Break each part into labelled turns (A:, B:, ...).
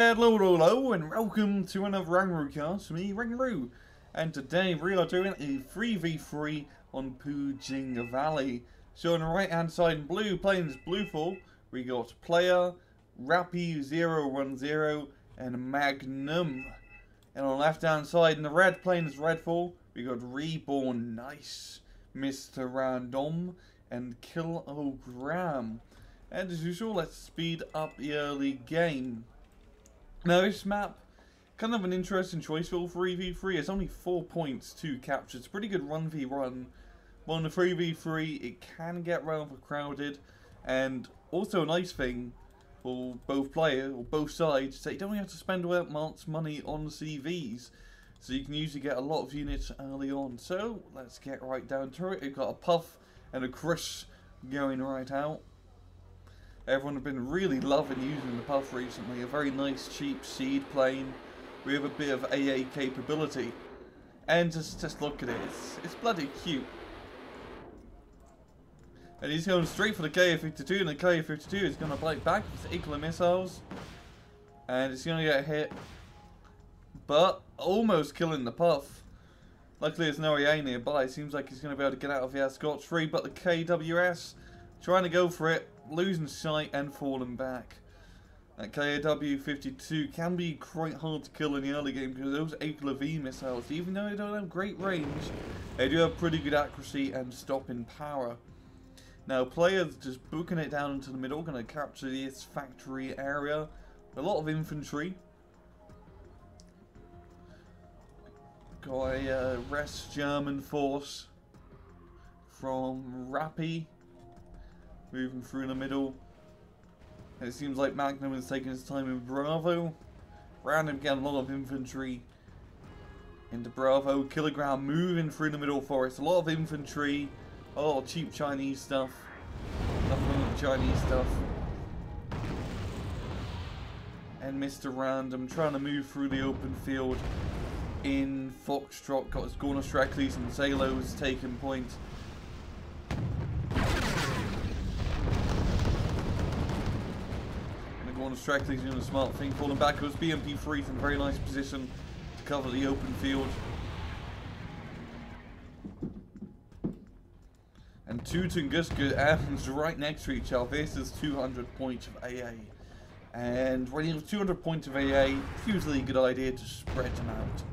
A: Hello, and welcome to another RANGROO cast for me, RANGROO. And today we are doing a 3v3 on Pujing Valley. So on the right hand side in blue, playing as Bluefall, we got Player, Rappy010, and Magnum. And on the left hand side in the red, playing as Redfall, we got Reborn Nice, Mr. Random, and Kilogram. And as usual, let's speed up the early game. Now this map, kind of an interesting choice for 3v3. It's only 4 points to capture. It's a pretty good 1v1. But on the 3v3, it can get rather crowded. And also a nice thing for both players, or both sides, is that you don't have to spend much money on CVs. So you can usually get a lot of units early on. So let's get right down to it. We've got a Puff and a Crush going right out. Everyone has been really loving using the Puff recently. A very nice cheap seed plane with a bit of AA capability. And just look at it, it's bloody cute. And he's going straight for the KA-52, and the KA-52 is going to bite back with equal missiles. And it's going to get hit. But almost killing the Puff. Luckily there's no AA nearby. It seems like he's going to be able to get out of here scot-free. But the KWS trying to go for it, losing sight and falling back. That KAW-52 can be quite hard to kill in the early game because those AQLV missiles, even though they don't have great range, they do have pretty good accuracy and stopping power. Now players just booking it down into the middle, going to capture this factory area. A lot of infantry. Got a West German force from Rappy moving through the middle. And it seems like Magnum is taking his time in Bravo. Random getting a lot of infantry into Bravo. Kilogram moving through the middle forest. A lot of infantry. A lot of cheap Chinese stuff. Nothing but Chinese stuff. And Mr. Random trying to move through the open field in Foxtrot. Got his Gorner Strecklys and Zalos taking point. Streckley's doing a smart thing, falling backwards. BMP3's in a very nice position to cover the open field. And two Tunguska arms right next to each other. This is 200 points of AA. And when you have 200 points of AA, it's usually a good idea to spread them out.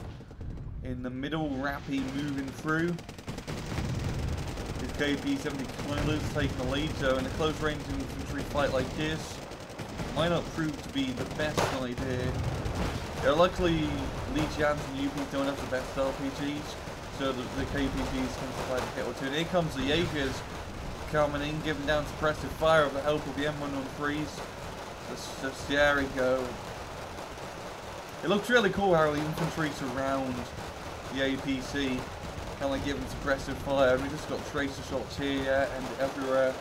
A: In the middle, Rappy moving through. His KP-70 Coilers taking the lead, so in a close range infantry fight like this, might not prove to be the best idea. Yeah, luckily, Lee Jans and UP don't have the best LPGs, so the KPGs can survive a hit or two. And here comes the Jaegers coming in, giving down suppressive fire with the help of the M113s. Just there we go. It looks really cool how the infantry surround the APC, kind of like giving suppressive fire. We just got tracer shots here and everywhere.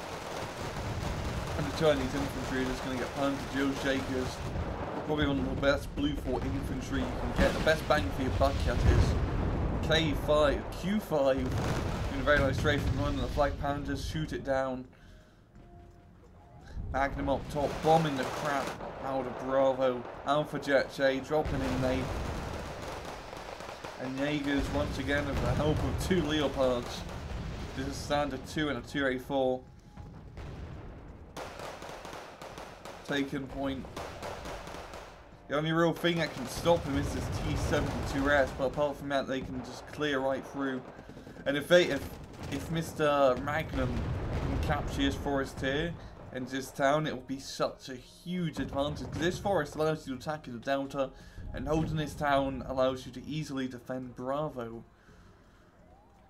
A: And the Chinese infantry are just going to get planted. Joe Shakers, probably one of the best Bluefall infantry you can get. The best bang for your buck, that is. Q5, doing a very nice strafing run, and the Flag Panthers shoot it down. Magnum up top, bombing the crap out of Bravo. Alpha Jet J dropping in late. And Jaegers once again with the help of two Leopards. This is a standard 2 and a 2A4. Taking point. The only real thing that can stop him is this T-72S, but apart from that they can just clear right through. And if Mr. Magnum can capture his forest here and this town, it will be such a huge advantage. This forest allows you to attack in the delta, and holding this town allows you to easily defend Bravo.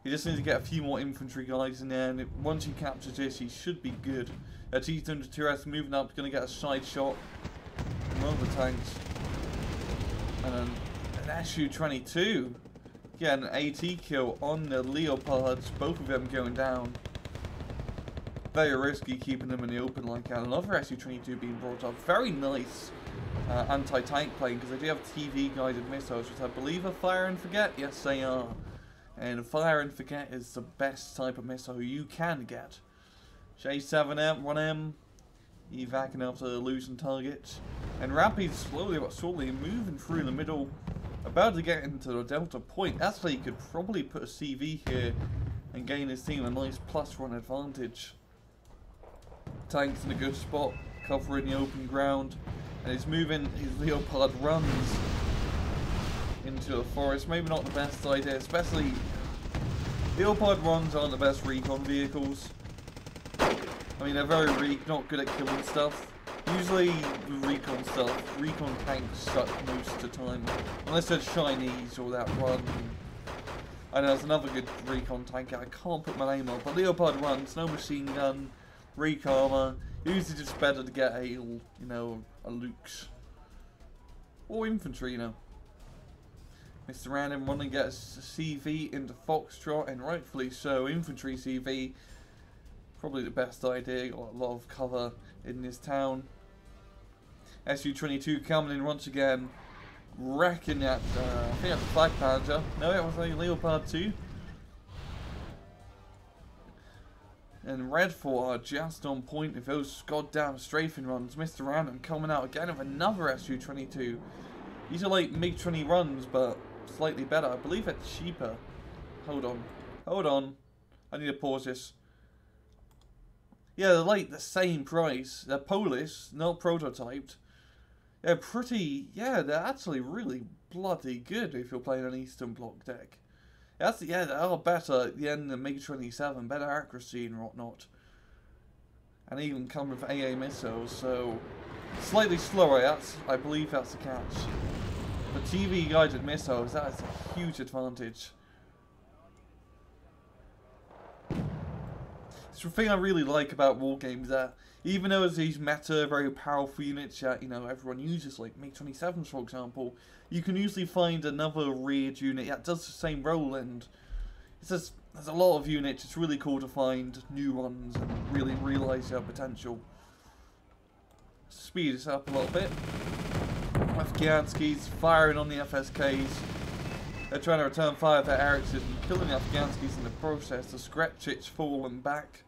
A: You just need to get a few more infantry guys in there, and once you capture this, you should be good. T-72S moving up, going to get a side shot from one of the tanks. And an Su-22 getting an AT kill on the Leopards, both of them going down. Very risky keeping them in the open like that. Another Su-22 being brought up. Very nice anti-tank plane, because they do have TV guided missiles, which I believe are fire and forget. Yes, they are. And fire and forget is the best type of missile you can get. J7M, 1M, Evacing after losing targets. And Rapids slowly but surely moving through the middle. About to get into the Delta point. Actually, he could probably put a CV here and gain his team a nice +1 advantage. Tank's in a good spot, covering the open ground. And he's moving his Leopard runs into the forest. Maybe not the best idea, especially Leopard runs aren't the best recon vehicles. I mean, they're very weak, not good at killing stuff. Usually, the recon stuff, recon tanks suck most of the time. Unless they're Chinese or that run. I know there's another good recon tank, I can't put my name on, but Leopard runs, no machine gun, weak armor. Usually just better to get a, you know, a Luke's. Or infantry, you know. Mr. Random wanting to get a CV into Foxtrot, and rightfully so, infantry CV. Probably the best idea, got a lot of cover in this town. Su-22 coming in once again, wrecking that, I think that's a Flag Panther. No, it was a Leopard 2. And Red 4 are just on point with those goddamn strafing runs. Mr. Random coming out again with another Su-22. These are like MiG-20 runs, but slightly better. I believe it's cheaper. Hold on. I need to pause this. Yeah, they're like the same price. They're Polish, not prototyped. They're pretty, yeah, they're actually really bloody good if you're playing an Eastern Bloc deck. That's, yeah, they are better at the end than MiG-27, better accuracy and whatnot. And even come with AA missiles, so slightly slower, I believe that's the catch. For TV guided missiles, that is a huge advantage. It's the thing I really like about Wargames, that even though there's these meta, very powerful units that, you know, everyone uses, like MiG-27s for example, you can usually find another reared unit that does the same role, and it's just, there's a lot of units. It's really cool to find new ones and really realise their potential. Speed this up a little bit. Afghanskis firing on the FSKs. They're trying to return fire to Ericssons and killing the Afghanskis in the process. The Skretchits falling back.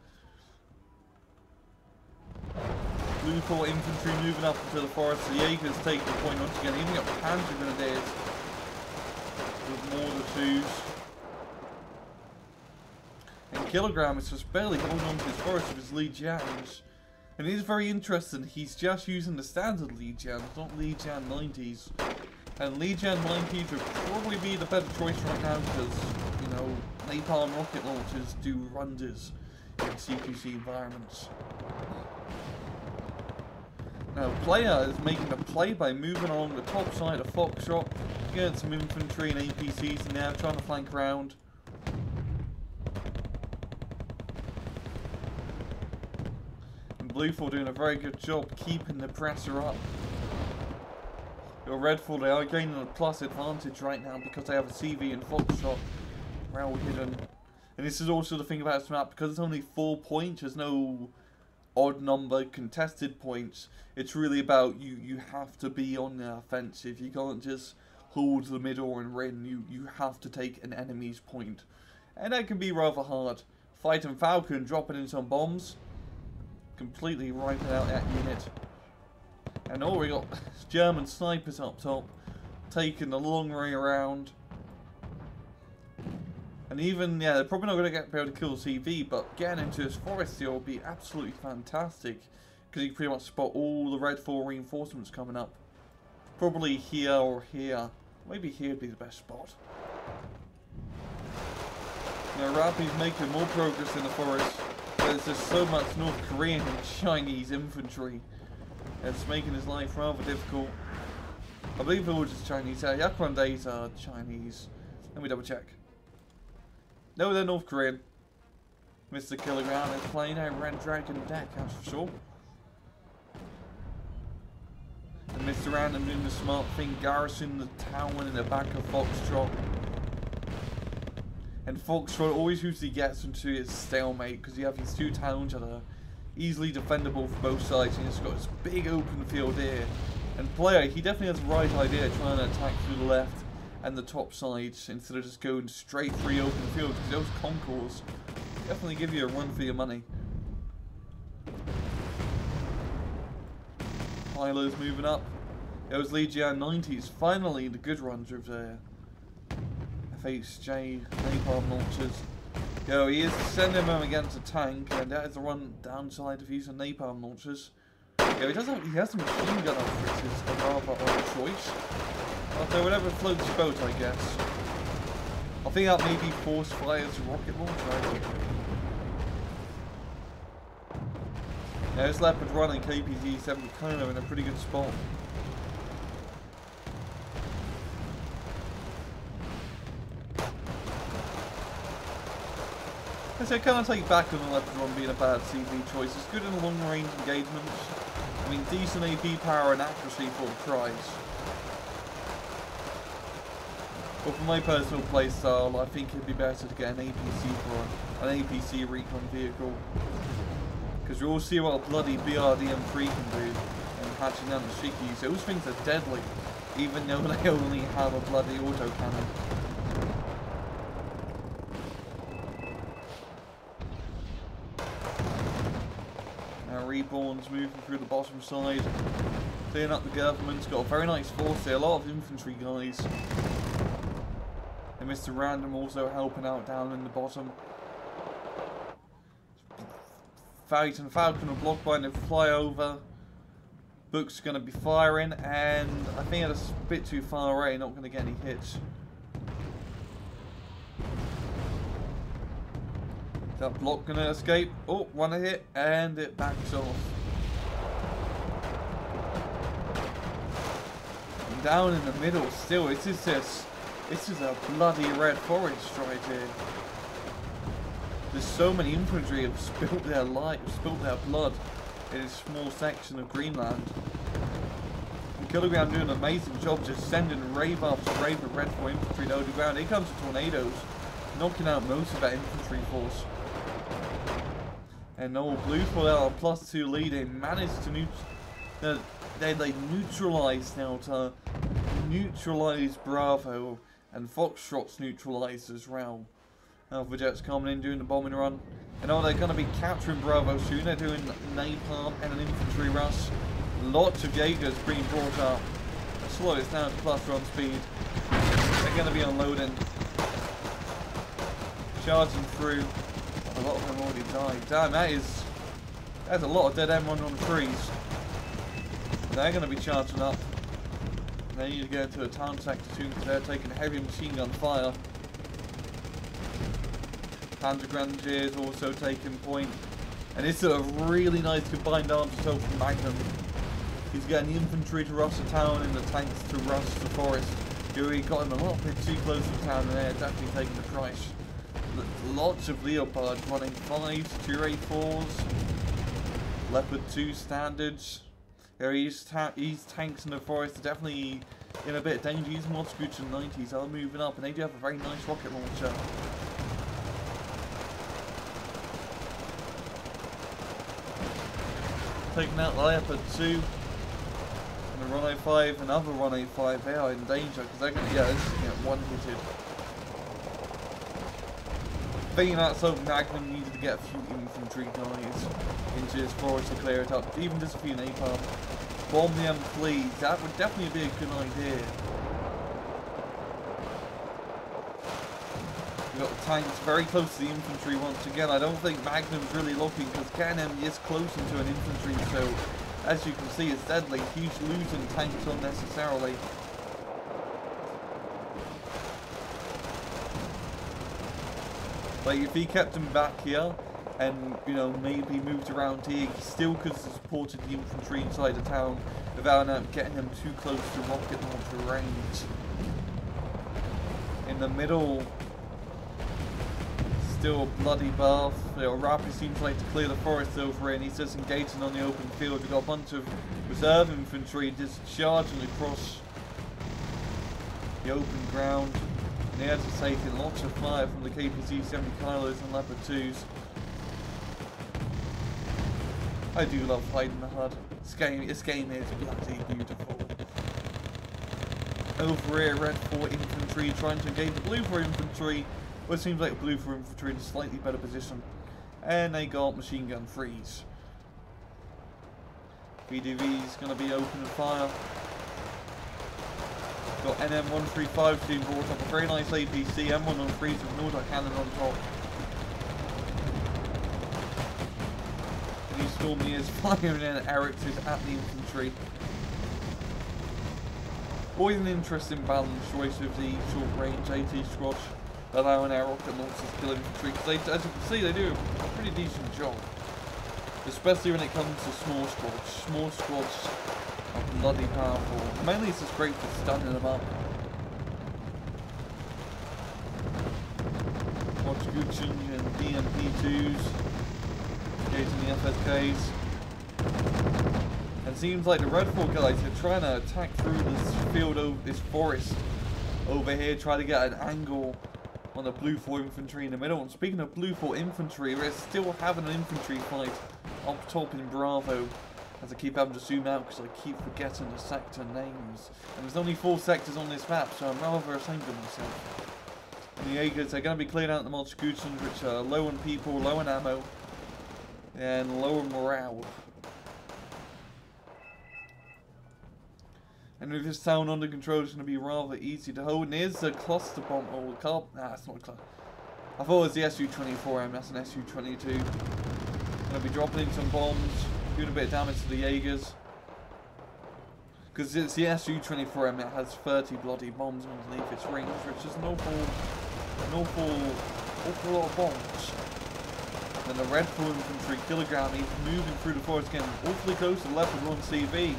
A: Blue 4 infantry moving up into the forest. The Jaegers take the point once again. Even got Panzer Grenadiers with more than 2s. And Kilogram is just barely holding on to his forest with his Legions. And it is very interesting, he's just using the standard Legions, not Legion 90s. And Legion 90s would probably be the better choice right now because, you know, napalm rocket launchers do wonders in CQC environments. Now, player is making a play by moving along the top side of Foxtrot, getting some infantry and APCs in there, trying to flank around. And Blue 4 doing a very good job keeping the pressure up. Your Red 4, they are gaining a plus advantage right now because they have a CV and Foxtrot well hidden. And this is also the thing about this map, because it's only 4 points, there's no odd number contested points. It's really about you have to be on the offensive. You can't just hold the middle and win. You have to take an enemy's point. And that can be rather hard. Fighting Falcon, dropping in some bombs. Completely wiping out that unit. And we got German snipers up top, taking the long way around. And even, yeah, they're probably not going to be able to kill CV, but getting into this forest here will be absolutely fantastic. Because you can pretty much spot all the Red 4 reinforcements coming up. Probably here or here. Maybe here would be the best spot. Now, Rapi's making more progress in the forest. There's just so much North Korean and Chinese infantry. It's making his life rather difficult. I believe they're all just Chinese. Yakron Days are Chinese. Let me double check. No, they're North Korean. Mr. Kilogram is playing a Red Dragon deck, that's for sure. And Mr. Random doing the smart thing, garrisoning the town in the back of Foxtrot. And Foxtrot always usually gets into his stalemate because you have these 2 towns that are easily defendable for both sides, and he's got this big open field here. And player, he definitely has the right idea trying to attack through the left and the top sides instead of just going straight through the open field, because those concours definitely give you a run for your money. Kylo's moving up. It was Legion 90s. Finally, the good runs of there. FHJ napalm launchers. Yo, he is sending them against a tank, and that is the one downside of using napalm launchers. Yeah, he has the machine gun outfits, a rather odd choice. Although whatever floats your boat, I guess. I think that maybe force fires a rocket launcher. Yeah, this Leopard running KPZ-70 kind of in a pretty good spot. I kind of take back on the Leopard Run being a bad CV choice. It's good in the long range engagements. I mean, decent AP power and accuracy for the price. But for my personal playstyle, I think it'd be better to get an APC for an APC recon vehicle. Because you all see what a bloody BRDM3 can do and hatching down the Shikis. Those things are deadly, even though they only have a bloody autocannon. Reborn's moving through the bottom side, clearing up the government's got a very nice force there, a lot of infantry guys. And Mr. Random also helping out down in the bottom. Falcon are blocked by the flyover. Book's going to be firing, and I think it's a bit too far away, not going to get any hits. That block gonna escape. Oh, one hit, and it backs off. And down in the middle still, this is a bloody red forest right here. There's so many infantry have spilt their blood in this small section of Greenland. And Kilogram doing an amazing job just sending rave after rave of Red 4 infantry to the ground. Here comes the tornadoes, knocking out most of that infantry force. And no blue for that +2 lead. They managed to they neutralized now to neutralize Bravo, and Foxtrot's neutralized as well. Alpha Jet's coming in doing the bombing run. And now they're going to be capturing Bravo soon. They're doing napalm and an infantry rush. Lots of Jaegers being brought up. Slow it's down to +1 speed. They're going to be unloading, charging through. A lot of them already died. Damn, that's a lot of dead M113s. They're going to be charging up. They need to get into a town sector soon because they're taking heavy machine gun fire. Panzer Grenadiers also taking point. And it's a really nice combined arms assault from Magnum. He's getting the infantry to rush the town and the tanks to rush the forest. He got him a little bit too close to the town, and they're definitely taking the price. Lots of Leopards running 5s, 2A4s, Leopard 2 standards. These tanks in the forest are definitely in a bit of danger. These mod scoots in the 90s are moving up, and they do have a very nice rocket launcher. Taking out the Leopard 2 and the Rhino 5, another Rhino 5. They are in danger because they're going to get one-hitted. Thinking that so Magnum needed to get a few infantry guys into his forest to clear it up. Even just a few napalm. Bomb the M3s, that would definitely be a good idea. We've got the tanks very close to the infantry once again. I don't think Magnum's really looking because KNM is close into an infantry, so as you can see it's deadly. He's losing tanks unnecessarily. Like if he kept him back here and, you know, maybe moved around here, he still could have supported the infantry inside the town without getting them too close to rocket launcher range. In the middle, still a bloody bath. Rapid seems like to clear the forest over here, and he's just engaging on the open field. We've got a bunch of reserve infantry just charging across the open ground. They had to take in lots of fire from the KPZ-70 Kylos and Leopard 2s. I do love fighting the HUD. This game is bloody beautiful. Over here, Red 4 infantry trying to engage the Blue 4 infantry. Well, it seems like Blue 4 infantry in a slightly better position. And they got machine gun freeze. VDV's going to be opening fire. Got NM135 being brought up, a very nice APC, M113 with an auto cannon on top. And he Stormy is firing in, Eric's is at the infantry. Always an interesting balance choice with the short range AT squad, allowing our rocket launchers to kill infantry, because as you can see they do a pretty decent job. Especially when it comes to small squads. Small squads are bloody powerful. Mainly it's just great for stunning them up. Watch Gucci and BMP2s. Engaging the FSKs. And it seems like the Red 4 guys are trying to attack through this field, this forest over here, try to get an angle on the Blue 4 infantry in the middle. And speaking of Blue 4 infantry, we're still having an infantry fight up top in Bravo, as I keep having to zoom out because I keep forgetting the sector names. And there's only 4 sectors on this map, so I'm rather ashamed of myself. And the Jaegers, they're going to be clearing out the Montescutions, which are low on people, low on ammo, and low on morale. And with this town under control, it's going to be rather easy to hold. And here's a cluster bomb. Oh, nah, it's not a cluster. I thought it was the Su-24M, that's an Su-22. Going to be dropping in some bombs, doing a bit of damage to the Jaegers. Because it's the Su-24M, it has 30 bloody bombs underneath its range, which is an awful lot of bombs. And the Red 4 infantry kilogram, he's moving through the forest again, awfully close to the Leopard 1 CV.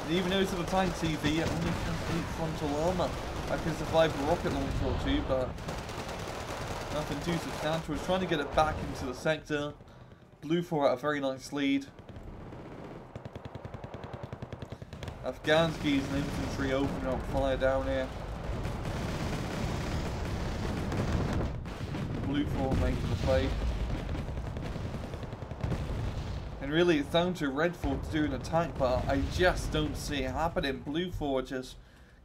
A: And even though it's a tank CV, it only has 8 frontal armour. I can survive a rocket launcher or 2, but nothing too substantial. He's trying to get it back into the sector. Blue 4 at a very nice lead. Afghanskis and infantry opening up fire down here. Blue 4 making the play. And really it's down to Red 4 to do an attack, but I just don't see it happening. Blue 4 just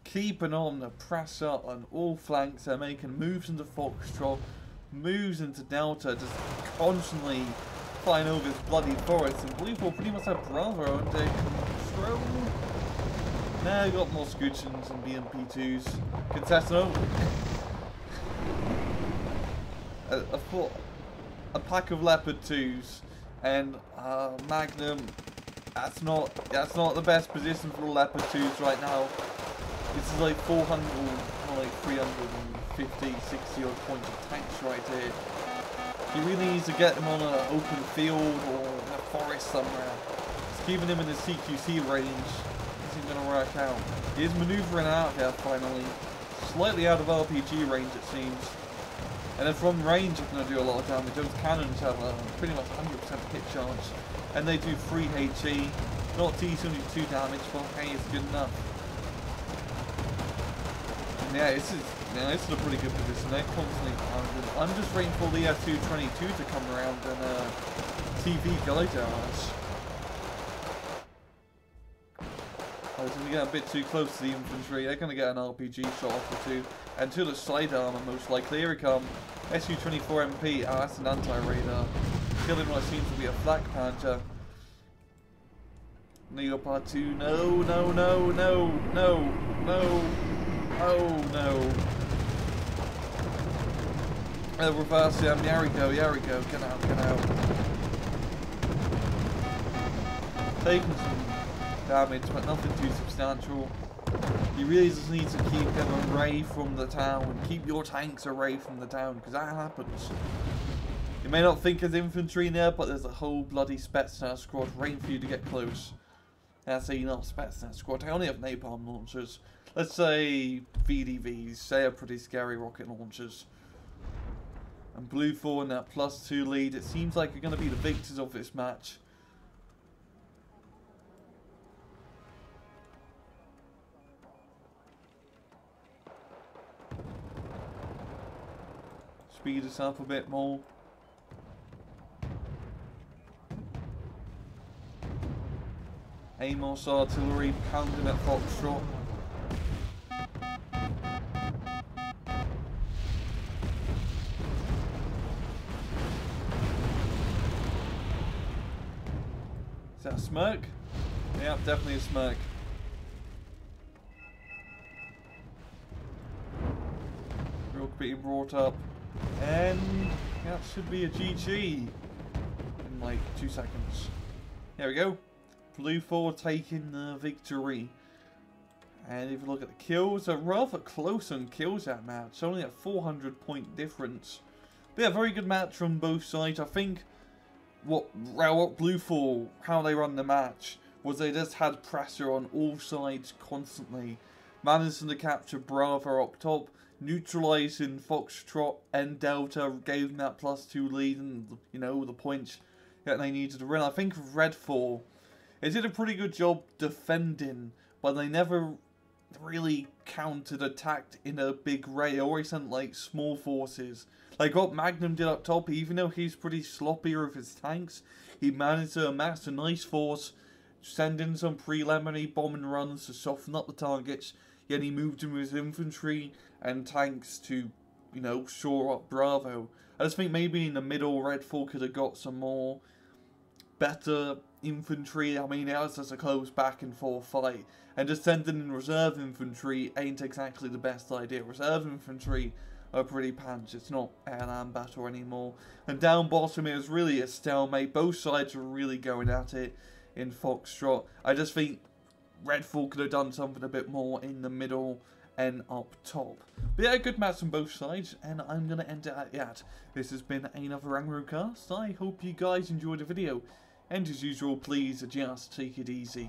A: keeping on the press up on all flanks. They're making moves into Foxtrot, moves into Delta, just constantly flying over this bloody forest, and Blue 4 pretty much have Bravo under control. Now you got more Scootchins and BMP2s. Contestant a pack of Leopard 2s and Magnum. That's not the best position for the Leopard 2s right now. This is like 400 or like 350, 60 odd points of tanks right here. He really needs to get them on an open field or in a forest somewhere. Just keeping him in the CQC range isn't going to work out. He is manoeuvring out here finally. Slightly out of RPG range it seems. And then from range it's going to do a lot of damage. Those cannons have a pretty much 100% hit chance. And they do 3 HE. Not only 2 damage, but hey, it's good enough. And yeah, this is a pretty good position. They're constantly pounding. I'm just waiting for the Su-22 to come around and TV guide our ass. I was going to get a bit too close to the infantry. They're going to get an RPG shot off or 2. And to the side armor, most likely. Here we come. Su-24MP. Oh, that's an anti-radar. Killing what seems to be a flak panzer. Leopard 2. No, no, no, no, no, no. Oh no. Reverse him. There we go, there we go. Get out, get out. Taking some damage, but nothing too substantial. You really just need to keep them away from the town. Keep your tanks away from the town, because that happens. You may not think there's infantry in there, but there's a whole bloody Spetsnaz squad waiting for you to get close. That's a not Spetsnaz squad. I only have napalm launchers. Let's say VDVs. They are pretty scary rocket launchers. And Blue 4 in that +2 lead. It seems like you're going to be the victors of this match. Speed us up a bit more. Amos artillery pounding at Foxtrot. Is that a smirk? Yeah, definitely a smirk. Rook being brought up. And that should be a GG in like 2 seconds. There we go. Blue 4 taking the victory. And if you look at the kills, they're rather close on kills that match. Only a 400-point difference. But yeah, very good match from both sides. I think what Blue 4, how they run the match, was they just had pressure on all sides constantly. Managing to capture Bravo up top, neutralising Foxtrot and Delta, gave them that +2 lead and, you know, the points that they needed to win. I think Red 4, they did a pretty good job defending, but they never really countered-attacked in a big way. They always sent like small forces. Like what Magnum did up top, even though he's pretty sloppy with his tanks, he managed to amass a nice force, send in some preliminary bombing runs to soften up the targets, yet he moved in with his infantry and tanks to, you know, shore up Bravo. I just think maybe in the middle, Red 4 could have got some more better infantry. I mean, it was just a close back and forth fight, and just sending in reserve infantry ain't exactly the best idea. Reserve infantry are pretty pants. It's not airland battle anymore. And down bottom, it was really a stalemate. Both sides were really going at it in Foxtrot. I just think Red 4 could have done something a bit more in the middle and up top. But yeah, good match on both sides, and I'm going to end it at that. This has been another RANGROO cast. I hope you guys enjoyed the video, and as usual, please just take it easy.